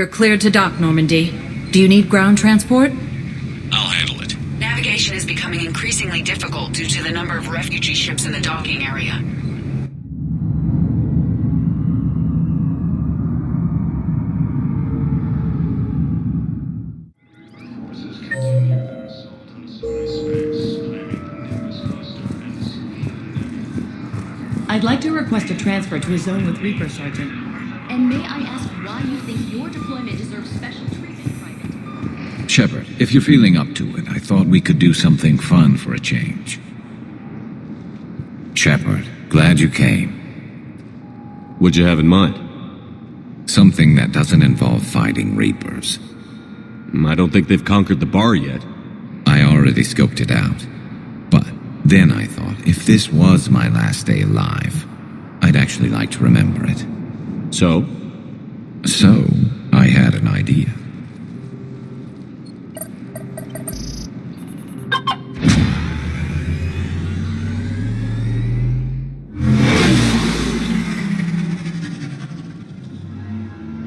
You're cleared to dock, Normandy. Do you need ground transport? I'll handle it. Navigation is becoming increasingly difficult due to the number of refugee ships in the docking area. I'd like to request a transfer to a zone with Reaper, Sergeant. And may I ask why you think your deployment deserves special treatment, Private? Shepard, if you're feeling up to it, I thought we could do something fun for a change. Shepard, glad you came. What'd you have in mind? Something that doesn't involve fighting Reapers. I don't think they've conquered the bar yet. I already scoped it out. But then I thought, if this was my last day alive, I'd actually like to remember it. So? So, I had an idea.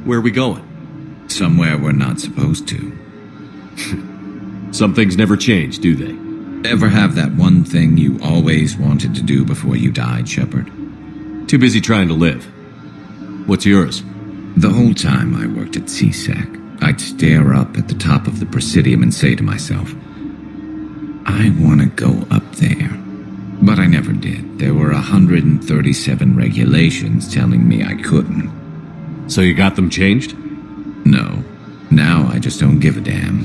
Where are we going? Somewhere we're not supposed to. Some things never change, do they? Ever have that one thing you always wanted to do before you died, Shepard? Too busy trying to live. What's yours? The whole time I worked at CSEC, I'd stare up at the top of the Presidium and say to myself, I want to go up there. But I never did. There were 137 regulations telling me I couldn't. So you got them changed? No. Now I just don't give a damn.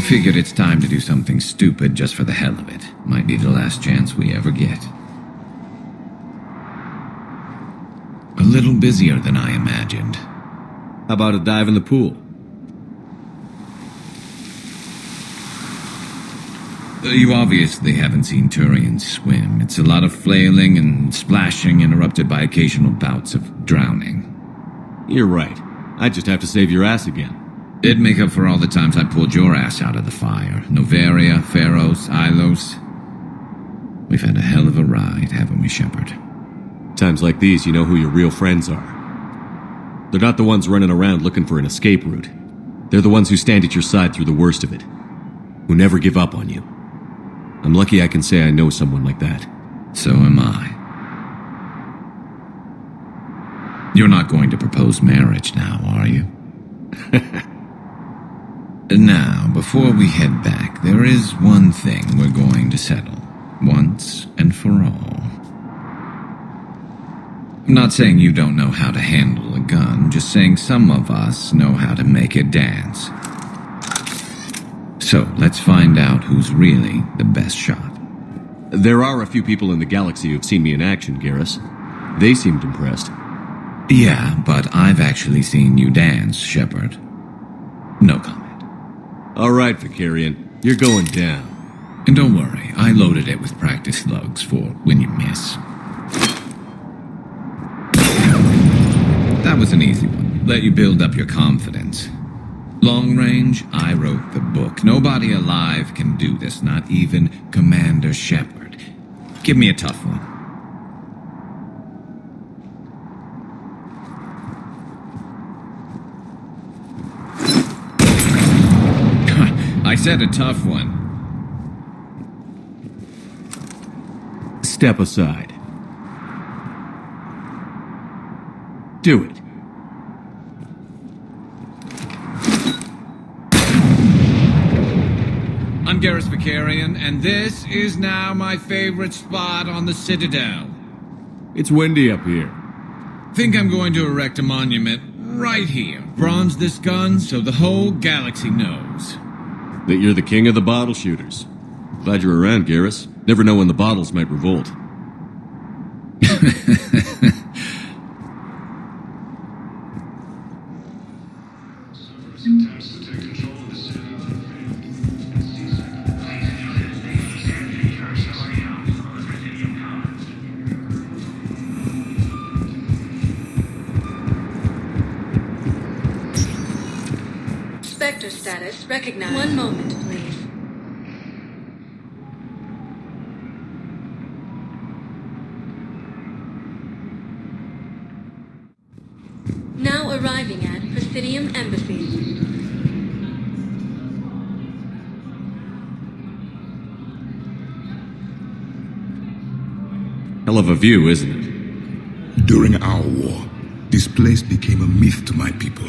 Figured it's time to do something stupid just for the hell of it. Might be the last chance we ever get. A little busier than I imagined. How about a dive in the pool? You obviously haven't seen Turians swim. It's a lot of flailing and splashing interrupted by occasional bouts of drowning. You're right. I just have to save your ass again. It'd make up for all the times I pulled your ass out of the fire. Noveria, Pharos, Ilos. We've had a hell of a ride, haven't we, Shepard? Times like these, you know who your real friends are. They're not the ones running around looking for an escape route. They're the ones who stand at your side through the worst of it. Who never give up on you. I'm lucky I can say I know someone like that. So am I. You're not going to propose marriage now, are you? Now, before we head back, there is one thing we're going to settle, once and for all. I'm not saying you don't know how to handle a gun, just saying some of us know how to make it dance. So, let's find out who's really the best shot. There are a few people in the galaxy who've seen me in action, Garrus. They seemed impressed. Yeah, but I've actually seen you dance, Shepard. No comment. All right, Vicarian. You're going down. And don't worry, I loaded it with practice slugs for when you miss. That was an easy one. Let you build up your confidence. Long range, I wrote the book. Nobody alive can do this, not even Commander Shepard. Give me a tough one. I said a tough one. Step aside. Do it. I'm Garrus Vicarian, and this is now my favorite spot on the Citadel. It's windy up here. Think I'm going to erect a monument right here. Bronze this gun so the whole galaxy knows. That you're the king of the bottle shooters. Glad you're around, Garrus. Never know when the bottles might revolt. Spectre status recognized. One moment, please. Now arriving at Presidium Embassy. Hell of a view, isn't it? During our war, this place became a myth to my people.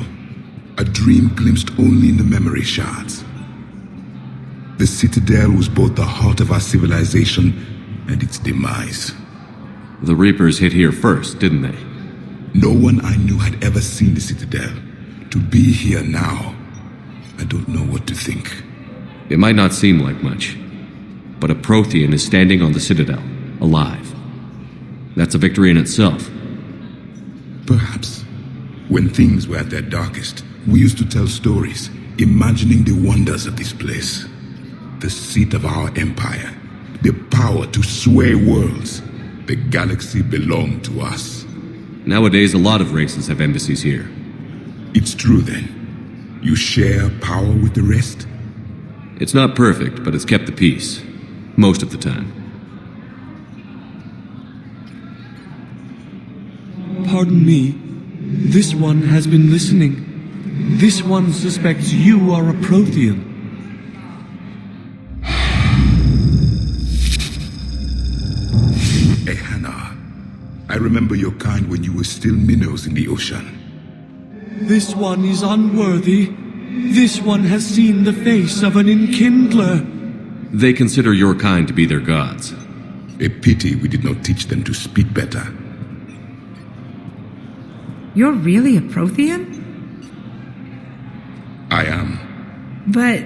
A dream glimpsed only in the memory shards. The Citadel was both the heart of our civilization and its demise. The Reapers hit here first, didn't they? No one I knew had ever seen the Citadel. To be here now, I don't know what to think. It might not seem like much, but a Prothean is standing on the Citadel, alive. That's a victory in itself. Perhaps. When things were at their darkest, we used to tell stories, imagining the wonders of this place. The seat of our empire, the power to sway worlds. The galaxy belonged to us. Nowadays, a lot of races have embassies here. It's true then. You share power with the rest? It's not perfect, but it's kept the peace. Most of the time. Pardon me. This one has been listening. This one suspects you are a Prothean. Hannah, I remember your kind when you were still minnows in the ocean. This one is unworthy. This one has seen the face of an enkindler. They consider your kind to be their gods. A pity we did not teach them to speak better. You're really a Prothean? I am. But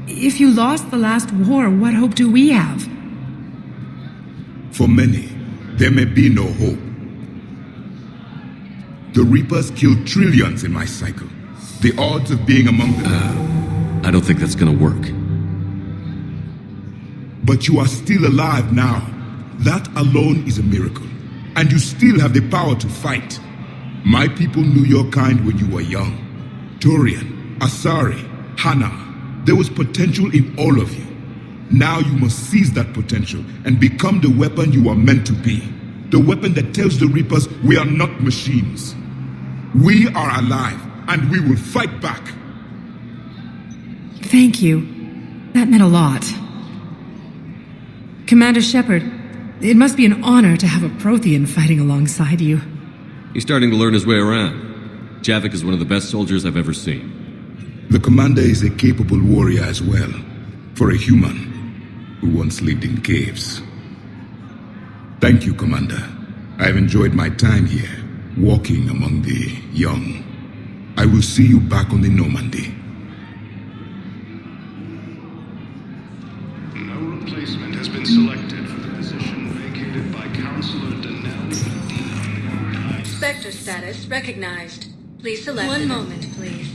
if you lost the last war, what hope do we have? For many, there may be no hope. The Reapers killed trillions in my cycle. The odds of being among them... I don't think that's gonna work. But you are still alive now. That alone is a miracle. And you still have the power to fight. My people knew your kind when you were young. Turian, Asari, Hannah. There was potential in all of you. Now you must seize that potential and become the weapon you are meant to be. The weapon that tells the Reapers we are not machines. We are alive, and we will fight back. Thank you. That meant a lot. Commander Shepard, it must be an honor to have a Prothean fighting alongside you. He's starting to learn his way around. Javik is one of the best soldiers I've ever seen. The commander is a capable warrior as well, for a human who once lived in caves. Thank you, Commander. I have enjoyed my time here, walking among the young. I will see you back on the Normandy. No replacement has been selected for the position vacated by Counselor Denell D. Spectre status recognized. Please select. One moment, please.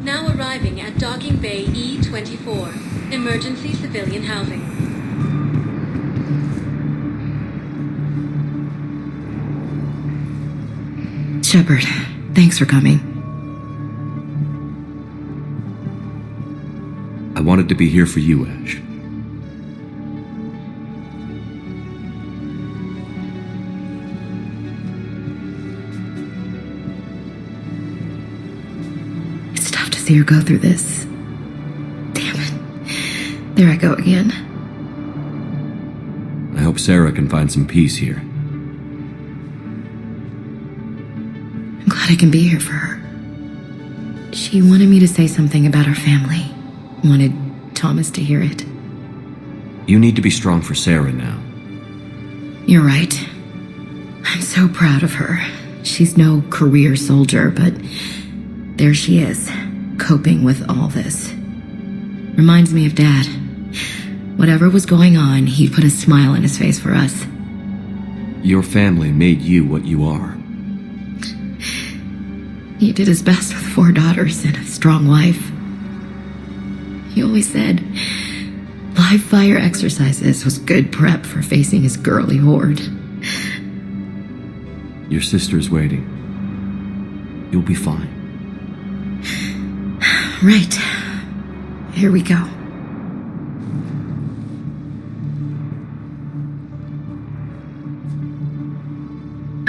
Now arriving at Docking Bay E-24, emergency civilian housing. Shepard, thanks for coming. I wanted to be here for you, Ash. It's tough to see her go through this. Damn it. There I go again. I hope Sarah can find some peace here. I'm glad I can be here for her. She wanted me to say something about her family. Wanted Thomas to hear it. You need to be strong for Sarah now. You're right. I'm so proud of her. She's no career soldier, but there she is, coping with all this. Reminds me of Dad. Whatever was going on, he put a smile on his face for us. Your family made you what you are. He did his best with 4 daughters and a strong wife. He always said live fire exercises was good prep for facing his girly horde. Your sister's waiting. You'll be fine. Right. Here we go.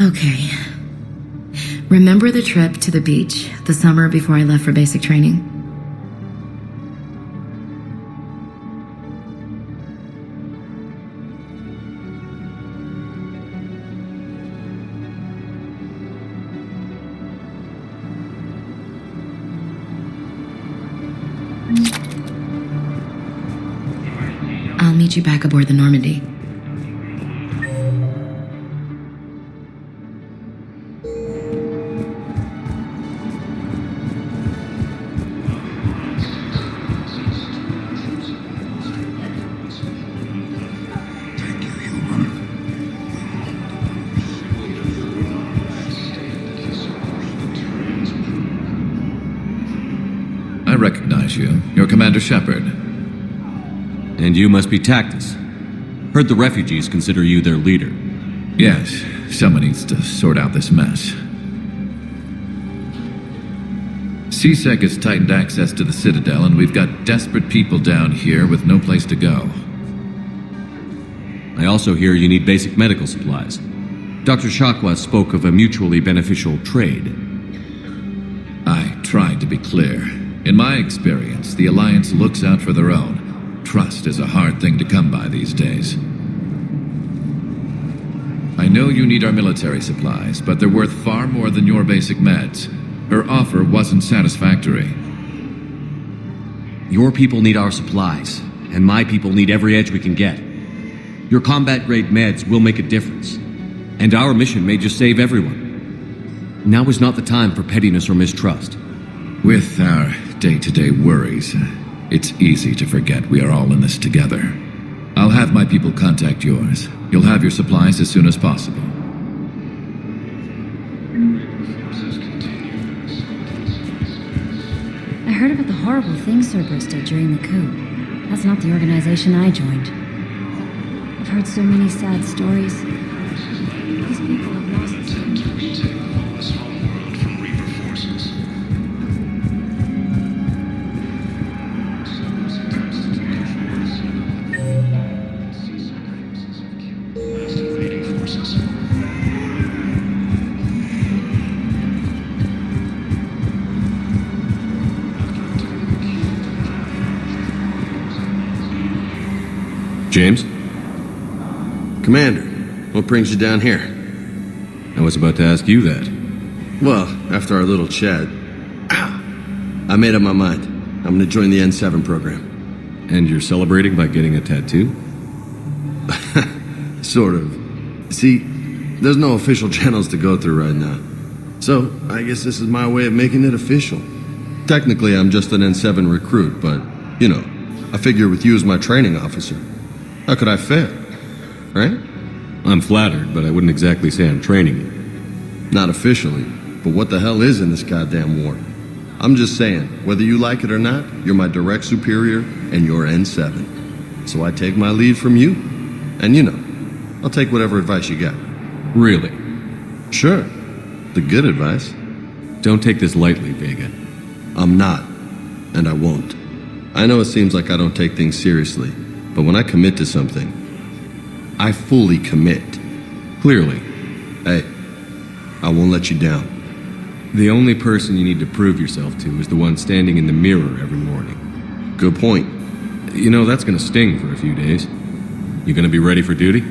Okay. Remember the trip to the beach the summer before I left for basic training? I'll meet you back aboard the Normandy. I recognize you. You're Commander Shepard. And you must be Tactus. Heard the refugees consider you their leader. Yes, someone needs to sort out this mess. CSEC has tightened access to the Citadel, and we've got desperate people down here with no place to go. I also hear you need basic medical supplies. Dr. Shakwa spoke of a mutually beneficial trade. I tried to be clear. In my experience, the Alliance looks out for their own. Trust is a hard thing to come by these days. I know you need our military supplies, but they're worth far more than your basic meds. Her offer wasn't satisfactory. Your people need our supplies, and my people need every edge we can get. Your combat-grade meds will make a difference, and our mission may just save everyone. Now is not the time for pettiness or mistrust. With our day-to-day worries, it's easy to forget we are all in this together. I'll have my people contact yours. You'll have your supplies as soon as possible. I heard about the horrible things Cerberus did during the coup. That's not the organization I joined. I've heard so many sad stories. These people have lost Attempt to retake Lawless homeworld from Reaper forces. Last invading forces. James? Commander, what brings you down here? I was about to ask you that. Well, after our little chat, I made up my mind. I'm gonna join the N7 program. And you're celebrating by getting a tattoo? Sort of. See, there's no official channels to go through right now. So, I guess this is my way of making it official. Technically, I'm just an N7 recruit, but, you know, I figure with you as my training officer, how could I fail? Right? I'm flattered, but I wouldn't exactly say I'm training you. Not officially, but what the hell is in this goddamn war? I'm just saying, whether you like it or not, you're my direct superior, and you're N7. So I take my lead from you, and you know, I'll take whatever advice you got. Really? Sure. The good advice. Don't take this lightly, Vega. I'm not, and I won't. I know it seems like I don't take things seriously, but when I commit to something, I fully commit. Clearly. Hey, I won't let you down. The only person you need to prove yourself to is the one standing in the mirror every morning. Good point. You know, that's gonna sting for a few days. You gonna be ready for duty?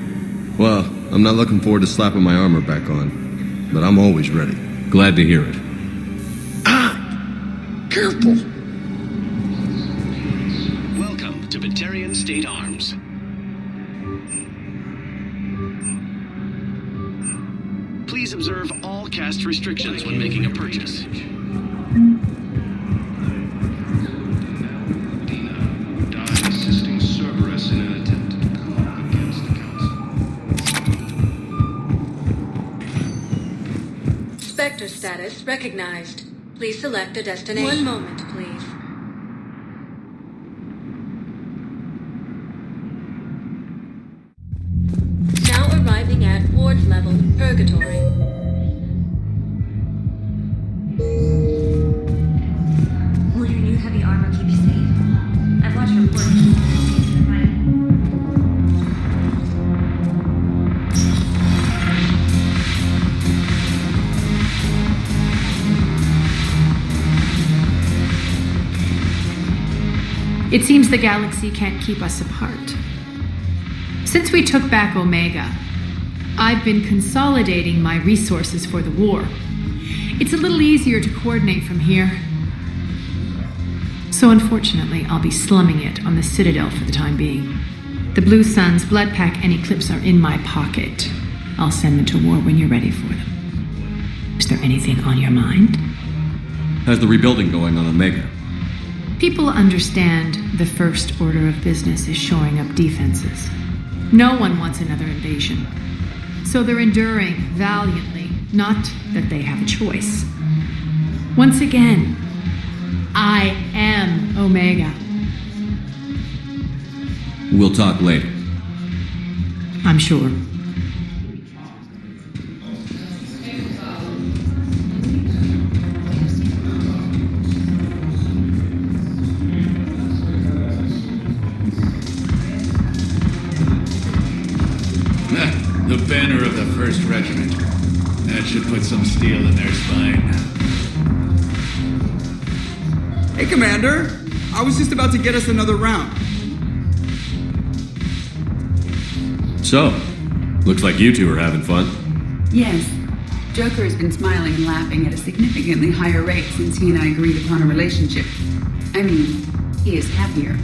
Well, I'm not looking forward to slapping my armor back on, but I'm always ready. Glad to hear it. Careful! Welcome to Batarian State Arms. Please observe all caste restrictions when making a purchase. Dina died assisting Cerberus in an attempt to coup against the Council. Spectre status recognized. Please select a destination. One moment, please. Now arriving at ward level purgatory. Will your new heavy armor keep you safe? It seems the galaxy can't keep us apart. Since we took back Omega, I've been consolidating my resources for the war. It's a little easier to coordinate from here. So unfortunately, I'll be slumming it on the Citadel for the time being. The Blue Suns, Blood Pack, and Eclipse are in my pocket. I'll send them to war when you're ready for them. Is there anything on your mind? How's the rebuilding going on Omega? People understand the first order of business is shoring up defenses. No one wants another invasion. So they're enduring valiantly, not that they have a choice. Once again, I am Omega. We'll talk later. I'm sure. The banner of the 1st Regiment. That should put some steel in their spine. Hey, Commander! I was just about to get us another round. So, looks like you two are having fun. Yes. Joker has been smiling and laughing at a significantly higher rate since he and I agreed upon a relationship. I mean, he is happier.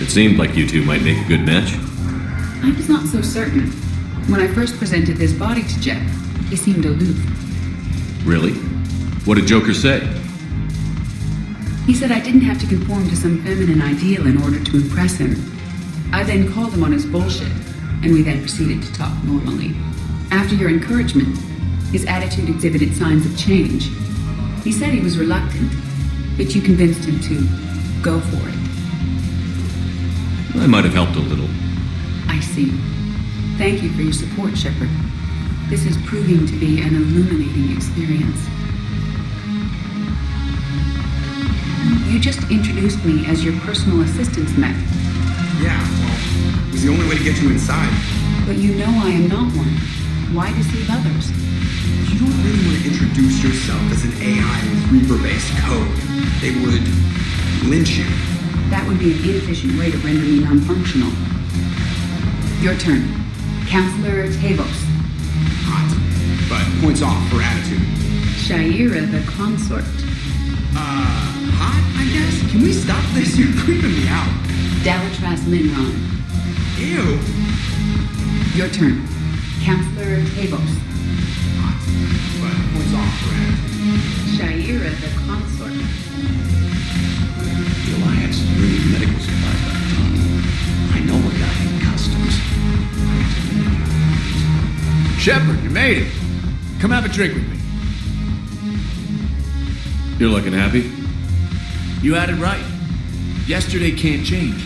It seemed like you two might make a good match. I was not so certain. When I first presented this body to Jeff, he seemed aloof. Really? What did Joker say? He said I didn't have to conform to some feminine ideal in order to impress him. I then called him on his bullshit, and we then proceeded to talk normally. After your encouragement, his attitude exhibited signs of change. He said he was reluctant, but you convinced him to go for it. I might have helped a little. I see. Thank you for your support, Shepard. This is proving to be an illuminating experience. You just introduced me as your personal assistance mech. Yeah, well, it was the only way to get you inside. But you know I am not one. Why deceive others? You don't really want to introduce yourself as an AI with Reaper-based code. They would lynch you. That would be an inefficient way to render me non-functional. Your turn. Counselor Tavos. Hot, but points off for attitude. Shaira the consort. Hot, I guess? Can we stop this? You're creeping me out. Dalatras Linron. Ew. Your turn. Counselor Tavos. Hot, but points off for attitude. Shaira the consort. The Alliance is bringing medical supplies by the ton. I know a guy in customs. Shepard, you made it. Come have a drink with me. You're looking happy? You had it right. Yesterday can't change.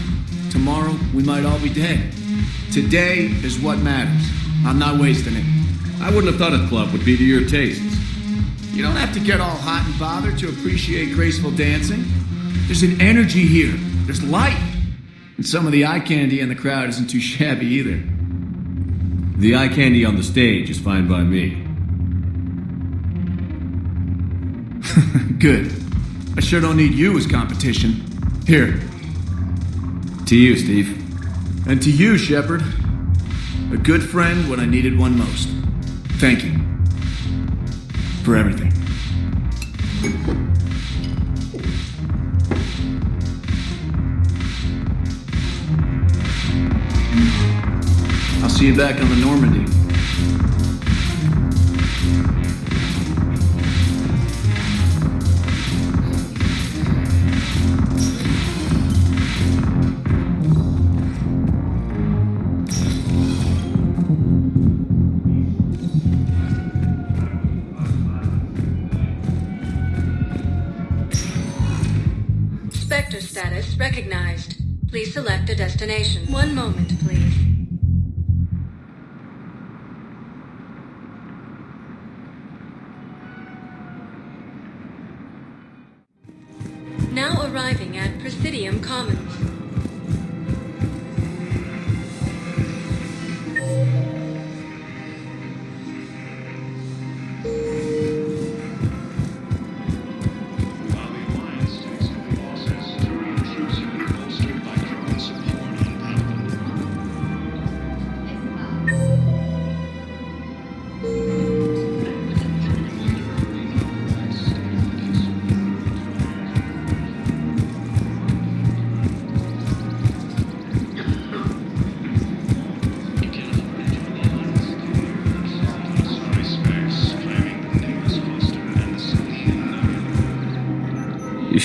Tomorrow, we might all be dead. Today is what matters. I'm not wasting it. I wouldn't have thought a club would be to your tastes. You don't have to get all hot and bothered to appreciate graceful dancing. There's an energy here. There's light. And some of the eye candy in the crowd isn't too shabby either. The eye candy on the stage is fine by me. Good. I sure don't need you as competition. Here. To you, Steve. And to you, Shepard. A good friend when I needed one most. Thank you. For everything. I'll see you back on the Normandy. Sector status recognized. Please select a destination. One moment, please. Now arriving at Presidium Commons.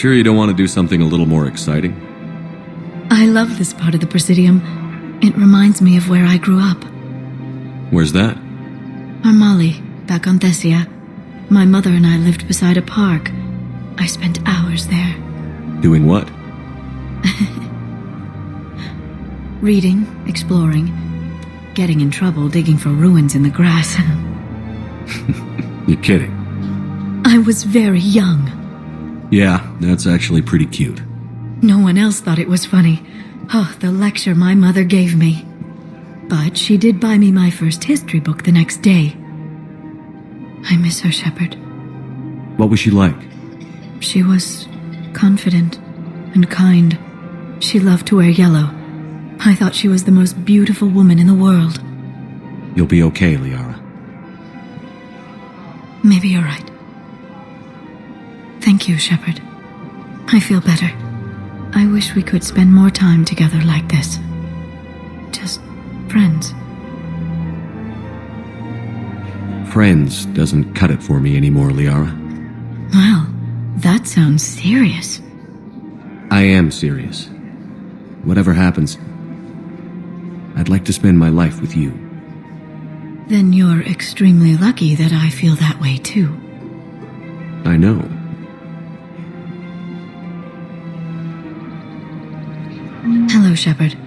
sure you don't want to do something a little more exciting? I love this part of the Presidium. It reminds me of where I grew up. Where's that? Armali, back on Thessia. My mother and I lived beside a park. I spent hours there. Doing what? Reading, exploring, getting in trouble digging for ruins in the grass. You're kidding. I was very young. Yeah, that's actually pretty cute. No one else thought it was funny. Oh, the lecture my mother gave me. But she did buy me my first history book the next day. I miss her, Shepard. What was she like? She was confident and kind. She loved to wear yellow. I thought she was the most beautiful woman in the world. You'll be okay, Liara. Maybe you're right. Thank you, Shepard. I feel better. I wish we could spend more time together like this. Just friends. Friends doesn't cut it for me anymore, Liara. Well, that sounds serious. I am serious. Whatever happens, I'd like to spend my life with you. Then you're extremely lucky that I feel that way too. I know. Hello, Shepard. In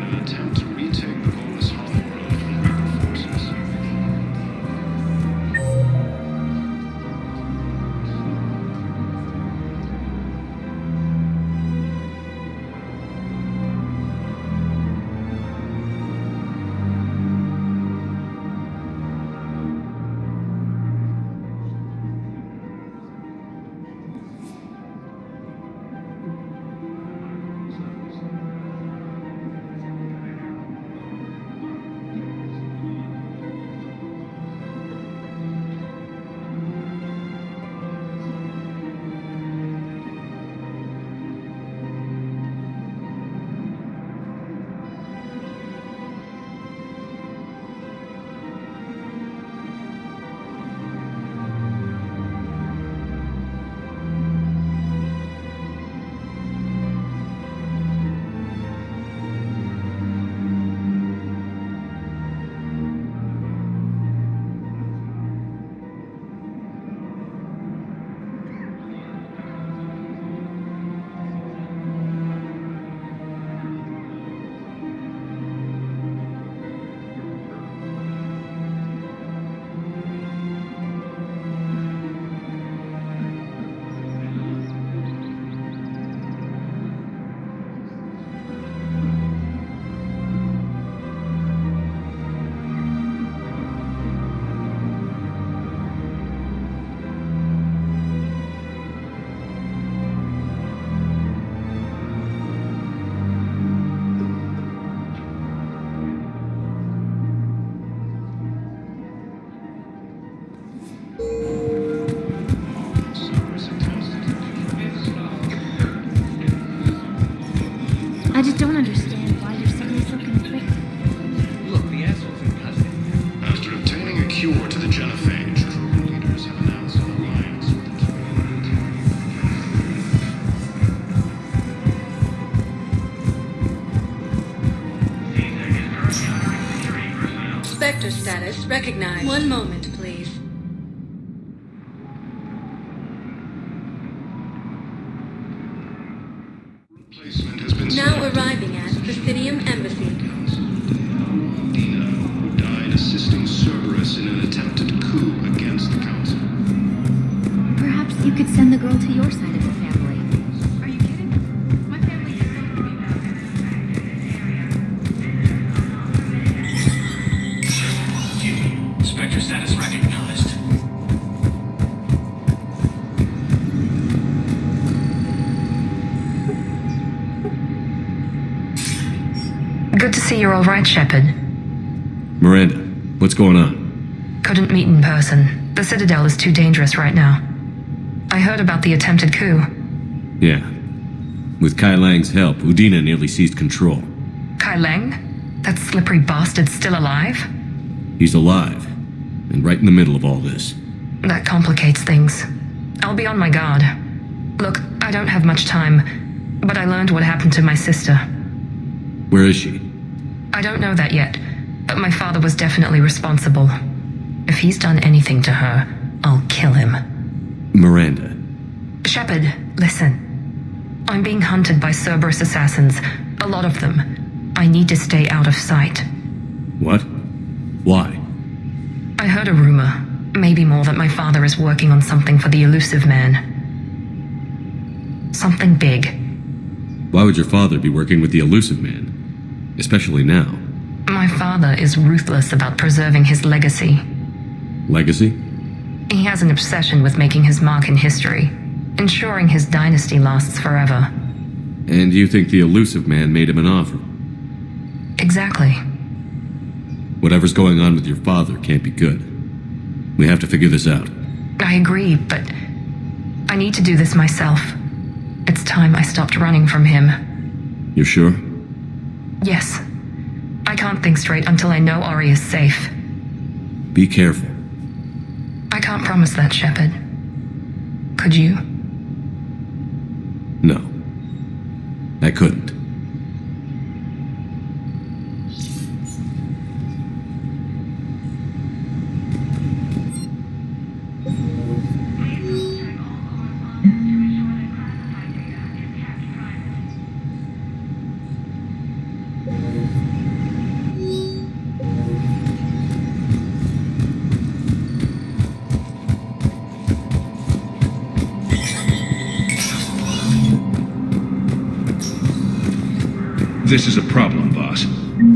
an attempt to retake the Volus Hall Road from rebel forces. I just don't understand why you're suddenly so convicted. Look, the asshole's in custody. After obtaining a cure to the genophage, true leaders have announced an alliance with the Turian. Spectre status recognized. One moment, please. Now arriving at Presidium Embassy. Dina, who died assisting Cerberus in an attempted coup against the Council. Perhaps you could send the girl to your side of the family. Are you kidding? My family is so Spectre status recognized. Good to see you're all right, Shepard. Miranda, what's going on? Couldn't meet in person. The Citadel is too dangerous right now. I heard about the attempted coup. Yeah. With Kai Lang's help, Udina nearly seized control. Kai Lang? That slippery bastard's still alive? He's alive, and right in the middle of all this. That complicates things. I'll be on my guard. Look, I don't have much time, but I learned what happened to my sister. Where is she? I don't know that yet, but my father was definitely responsible. If he's done anything to her, I'll kill him. Miranda. Shepard, listen. I'm being hunted by Cerberus assassins. A lot of them. I need to stay out of sight. What? Why? I heard a rumor, maybe more, that my father is working on something for the elusive man. Something big. Why would your father be working with the elusive man? Especially now. My father is ruthless about preserving his legacy. Legacy? He has an obsession with making his mark in history, ensuring his dynasty lasts forever. And you think the elusive man made him an offer? Exactly. Whatever's going on with your father can't be good. We have to figure this out. I agree, but I need to do this myself. It's time I stopped running from him. You're sure? Yes. I can't think straight until I know Ori is safe. Be careful. I can't promise that, Shepard. Could you? No. I couldn't. This is a problem, boss.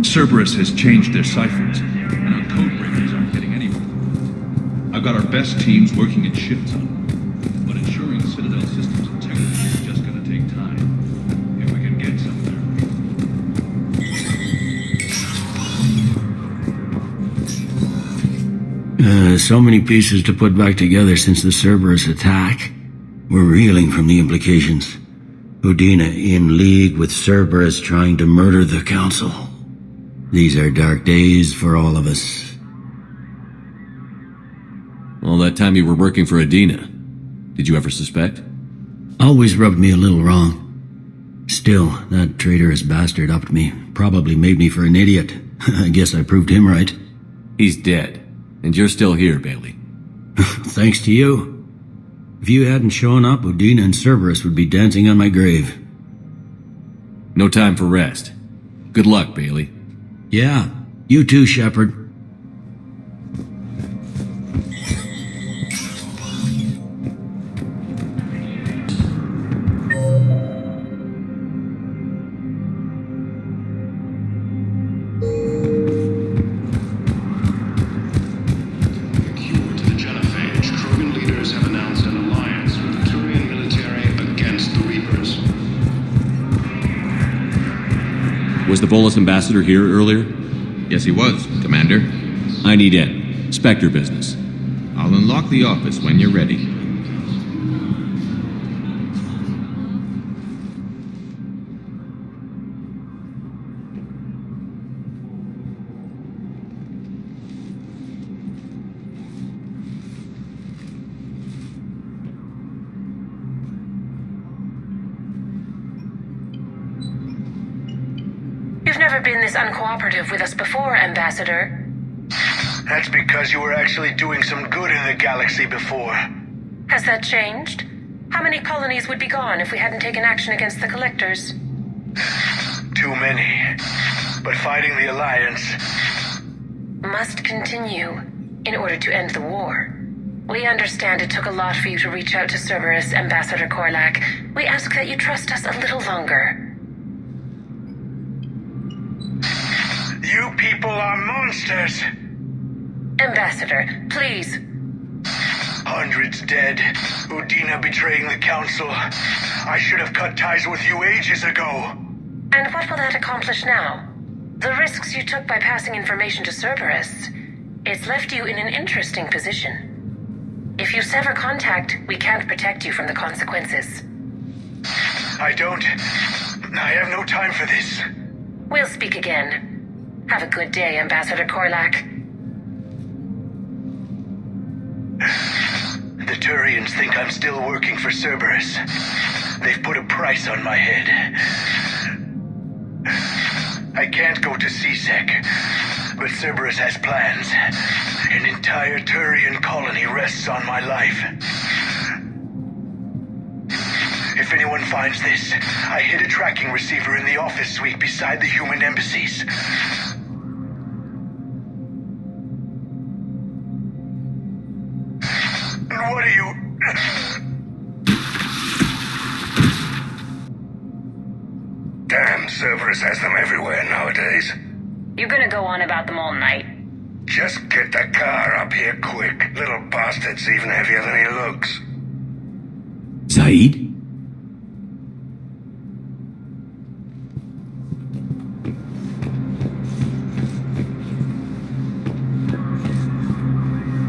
Cerberus has changed their ciphers, and our code breakers aren't getting anywhere. I've got our best teams working in shifts on them, but ensuring Citadel systems integrity is just gonna take time, if we can get somewhere. So many pieces to put back together since the Cerberus attack. We're reeling from the implications. Udina in league with Cerberus trying to murder the Council. These are dark days for all of us. All that time you were working for Udina, did you ever suspect? Always rubbed me a little wrong. Still, that traitorous bastard upped me. Probably made me for an idiot. I guess I proved him right. He's dead, and you're still here, Bailey. Thanks to you. If you hadn't shown up, Udina and Cerberus would be dancing on my grave. No time for rest. Good luck, Bailey. Yeah, you too, Shepard. Was the Volus ambassador here earlier? Yes, he was, Commander. I need in. Spectre business. I'll unlock the office when you're ready. You've never been this uncooperative with us before, Ambassador. That's because you were actually doing some good in the galaxy before. Has that changed? How many colonies would be gone if we hadn't taken action against the Collectors? Too many. But fighting the Alliance must continue in order to end the war. We understand it took a lot for you to reach out to Cerberus, Ambassador Korlak. We ask that you trust us a little longer. You people are monsters! Ambassador, please. Hundreds dead. Udina betraying the Council. I should have cut ties with you ages ago. And what will that accomplish now? The risks you took by passing information to Cerberus. It's left you in an interesting position. If you sever contact, we can't protect you from the consequences. I have no time for this. We'll speak again. Have a good day, Ambassador Korlak. The Turians think I'm still working for Cerberus. They've put a price on my head. I can't go to CSEC, but Cerberus has plans. An entire Turian colony rests on my life. If anyone finds this, I hid a tracking receiver in the office suite beside the human embassies. What are you... Damn, Cerberus has them everywhere nowadays. You gonna go on about them all night? Just get the car up here quick. Little bastard's even heavier than he looks. Zaid?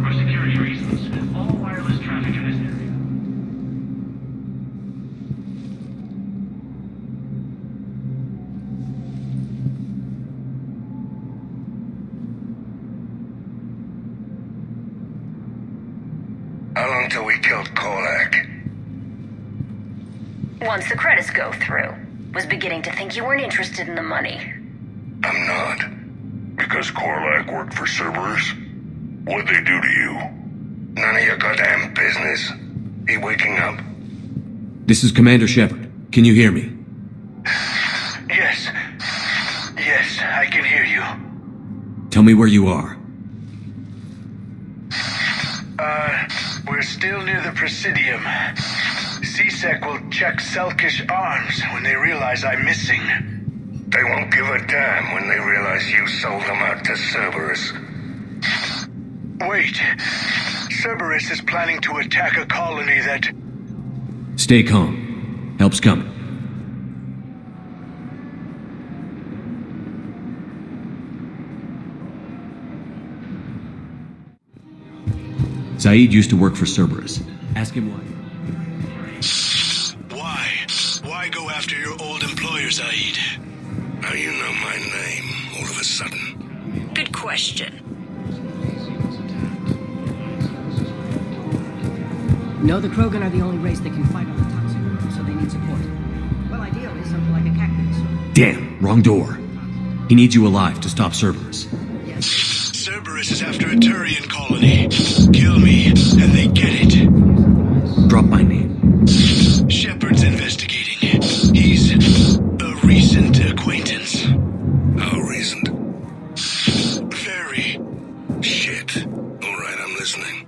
For security reasons, all wireless traffic in this area. How long till we killed Korlak? Once the credits go through. Was beginning to think you weren't interested in the money. I'm not. Because Korlak worked for Cerberus? What'd they do to you? None of your goddamn business. He waking up? This is Commander Shepard. Can you hear me? Yes. Yes, I can hear you. Tell me where you are. We're still near the Presidium. CSEC will check Selkish arms when they realize I'm missing. They won't give a damn when they realize you sold them out to Cerberus. Wait. Cerberus is planning to attack a colony that... Stay calm. Help's coming. Zaid used to work for Cerberus. Ask him why. Why go after your old employer, Zaid? How you know my name all of a sudden? Good question. No, the Krogan are the only race that can fight on the toxic world, so they need support. Well, ideally, something like a cactus. Damn, wrong door. He needs you alive to stop Cerberus. Cerberus is after a Turian colony. Kill me, and they get it. Drop my name. Shepard's investigating. He's a recent acquaintance. How recent? Very. Shit. All right, I'm listening.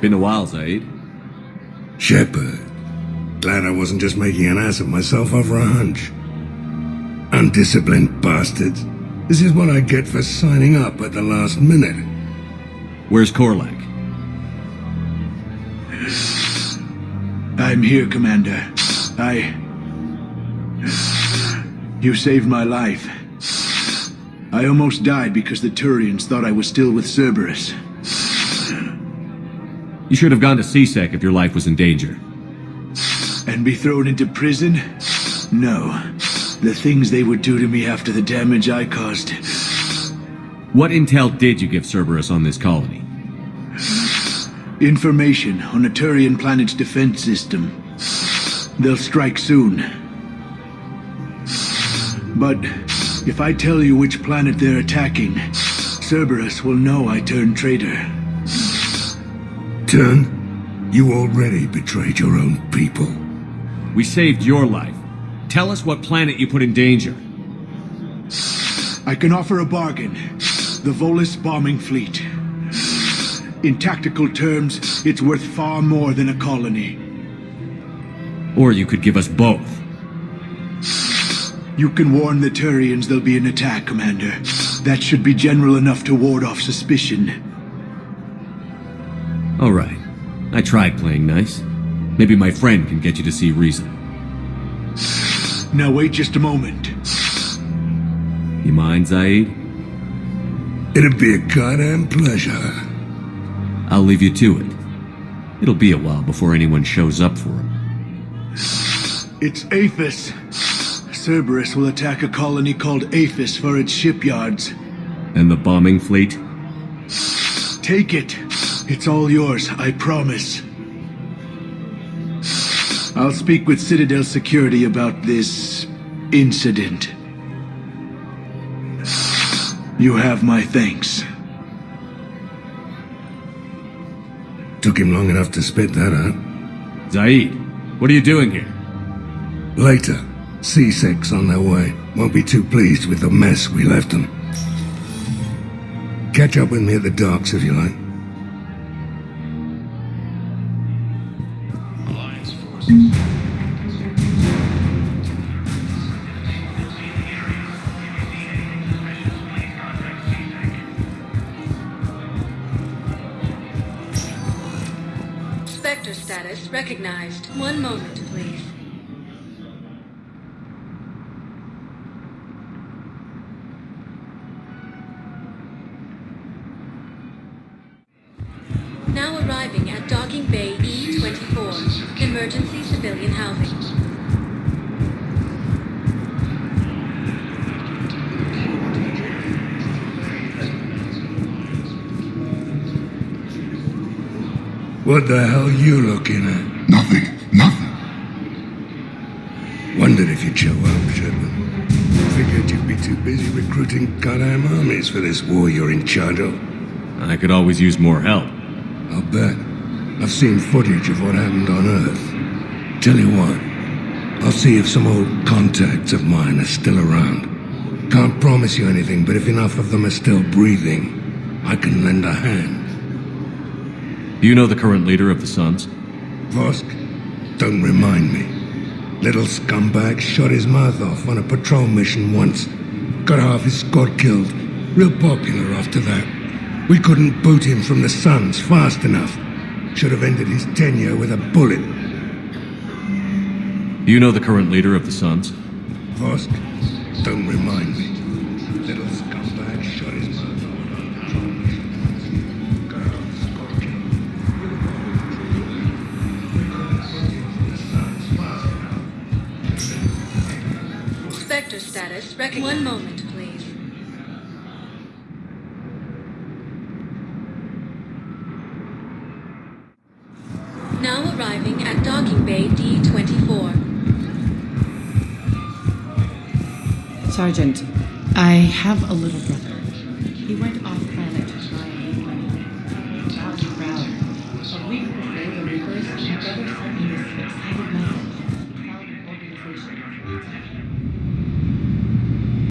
Been a while, Zaid. Shepard. Glad I wasn't just making an ass of myself over a hunch. Undisciplined bastards. This is what I get for signing up at the last minute. Where's Korlak? I'm here, Commander. You saved my life. I almost died because the Turians thought I was still with Cerberus. You should have gone to CSEC if your life was in danger. And be thrown into prison? No. The things they would do to me after the damage I caused. What intel did you give Cerberus on this colony? Information on a Turian planet's defense system. They'll strike soon. But if I tell you which planet they're attacking, Cerberus will know I turned traitor. Turn? You already betrayed your own people. We saved your life. Tell us what planet you put in danger. I can offer a bargain. The Volus bombing fleet. In tactical terms, it's worth far more than a colony. Or you could give us both. You can warn the Turians there'll be an attack, Commander. That should be general enough to ward off suspicion. All right. I tried playing nice. Maybe my friend can get you to see reason. Now wait just a moment. You mind, Zaid? It'd be a goddamn pleasure. I'll leave you to it. It'll be a while before anyone shows up for him. It's Aphis. Cerberus will attack a colony called Aphis for its shipyards. And the bombing fleet? Take it. It's all yours, I promise. I'll speak with Citadel security about this incident. You have my thanks. Took him long enough to spit that out. Zaid, what are you doing here? Later. C-Sec's on their way. Won't be too pleased with the mess we left them. Catch up with me at the docks if you like. Alliance forces. Spectre status recognized. One moment, please. Now arriving at Docking Bay E-24, emergency civilian housing. What the hell you looking at? Nothing. Wondered if you'd show up, Shepard. Figured you'd be too busy recruiting goddamn armies for this war you're in charge of. I could always use more help. I'll bet. I've seen footage of what happened on Earth. Tell you what, I'll see if some old contacts of mine are still around. Can't promise you anything, but if enough of them are still breathing, I can lend a hand. Do you know the current leader of the Suns? Vosk? Don't remind me. Little scumbag shot his mouth off on a patrol mission once. Got half his squad killed. Real popular after that. We couldn't boot him from the Suns fast enough. Should have ended his tenure with a bullet. Do you know the current leader of the Suns? Vosk? Don't remind me. Little scumbag shot his mouth off on a patrol mission. Got half his squad killed. Spectre status recognized. One moment, please. Now arriving at Docking Bay D-24. Sergeant, I have a little brother. He went